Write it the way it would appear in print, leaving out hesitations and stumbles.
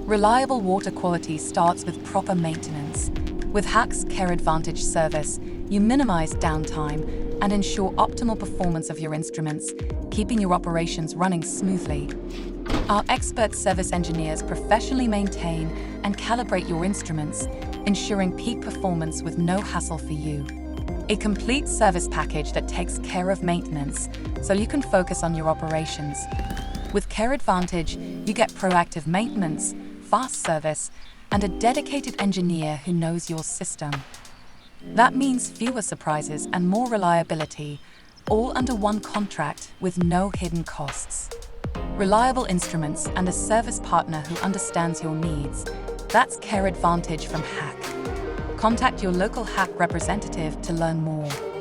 Reliable water quality starts with proper maintenance. With Hach's Care Advantage service, you minimize downtime and ensure optimal performance of your instruments, keeping your operations running smoothly. Our expert service engineers professionally maintain and calibrate your instruments, ensuring peak performance with no hassle for you. A complete service package that takes care of maintenance, so you can focus on your operations. With Care Advantage, you get proactive maintenance, fast service, and a dedicated engineer who knows your system. That means fewer surprises and more reliability, all under one contract with no hidden costs. Reliable instruments and a service partner who understands your needs. That's Care Advantage from Hach. Contact your local Hach representative to learn more.